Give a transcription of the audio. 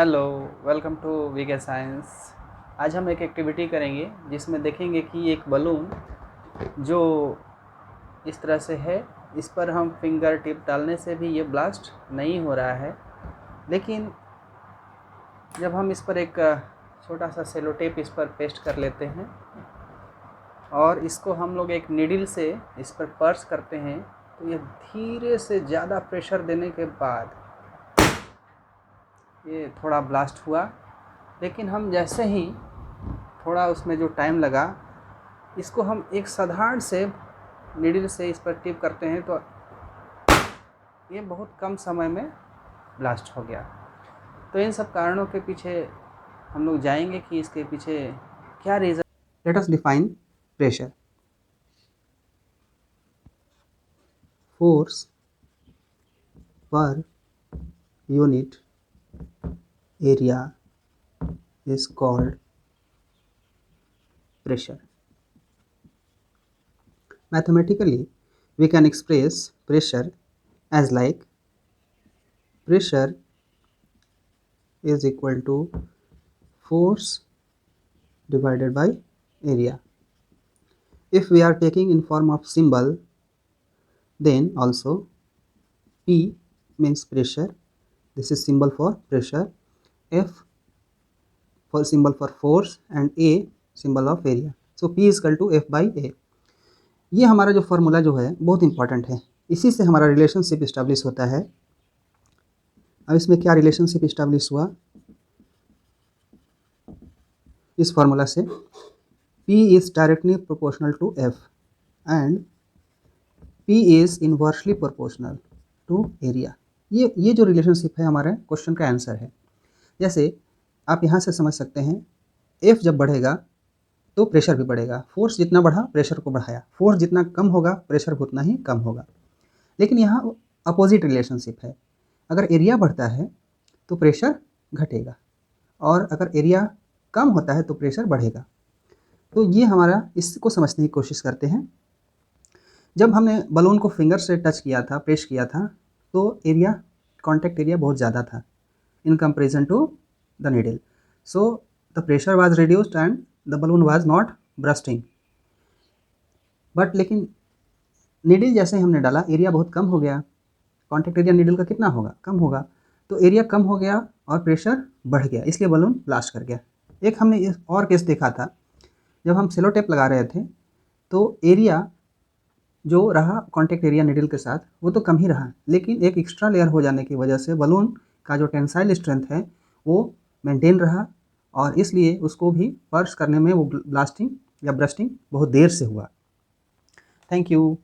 Hello, welcome to VK science. आज हम एक एक्टिविटी करेंगे जिसमें देखेंगे कि एक बलून जो इस तरह से है, इस पर हम फिंगर टिप डालने से भी ये ब्लास्ट नहीं हो रहा है, लेकिन जब हम इस पर एक छोटा सा सेलो टेप इस पर पेस्ट कर लेते हैं और इसको हम लोग एक नीडल से इस पर पर्स करते हैं, तो ये धीरे से ज़्यादा प्रेशर देने के बाद ये थोड़ा ब्लास्ट हुआ। लेकिन हम जैसे ही थोड़ा उसमें जो टाइम लगा, इसको हम एक साधारण से नीडल से इस पर टिप करते हैं तो ये बहुत कम समय में ब्लास्ट हो गया। तो इन सब कारणों के पीछे हम लोग जाएंगे कि इसके पीछे क्या reason. Let us define pressure. Force per unit area is called pressure. Mathematically, we can express pressure as like pressure is equal to force divided by area. If we are taking in form of symbol, then also P means pressure. This is symbol for pressure. F for symbol for force and A symbol of area. So P is equal to F by A. ये हमारा जो formula जो है बहुत important है, इसी से हमारा रिलेशनशिप इस्टेब्लिश होता है। अब इसमें क्या रिलेशनशिप इस्टेब्लिश हुआ इस फॉर्मूला से, P is directly proportional to F and P is inversely proportional to area. ये जो रिलेशनशिप है हमारे क्वेश्चन का आंसर है। जैसे आप यहाँ से समझ सकते हैं, F जब बढ़ेगा तो प्रेशर भी बढ़ेगा। फोर्स जितना बढ़ा प्रेशर को बढ़ाया, फोर्स जितना कम होगा प्रेशर उतना ही कम होगा। लेकिन यहाँ अपोजिट रिलेशनशिप है, अगर एरिया बढ़ता है तो प्रेशर घटेगा और अगर एरिया कम होता है तो प्रेशर बढ़ेगा। तो ये हमारा, इसको समझने की कोशिश करते हैं। जब हमने बलून को फिंगर से टच किया था, प्रेस किया था, तो एरिया, कॉन्टैक्ट एरिया बहुत ज़्यादा था in comparison to the needle. So the pressure was reduced and the balloon was not bursting. But लेकिन नीडल जैसे हमने डाला, एरिया बहुत कम हो गया। कॉन्टैक्ट एरिया नीडल का कितना होगा? कम होगा। तो एरिया कम हो गया और प्रेशर बढ़ गया, इसलिए बलून ब्लास्ट कर गया। एक हमने और केस देखा था, जब हम सेलो टेप लगा रहे थे तो एरिया जो रहा कॉन्टैक्ट एरिया नीडल के साथ वो तो कम ही रहा, लेकिन एक एक्स्ट्रा लेयर हो जाने की वजह से बलून का जो टेंसाइल स्ट्रेंथ है वो मेंटेन रहा और इसलिए उसको भी पर्स करने में वो ब्लास्टिंग या ब्रस्टिंग बहुत देर से हुआ। Thank you.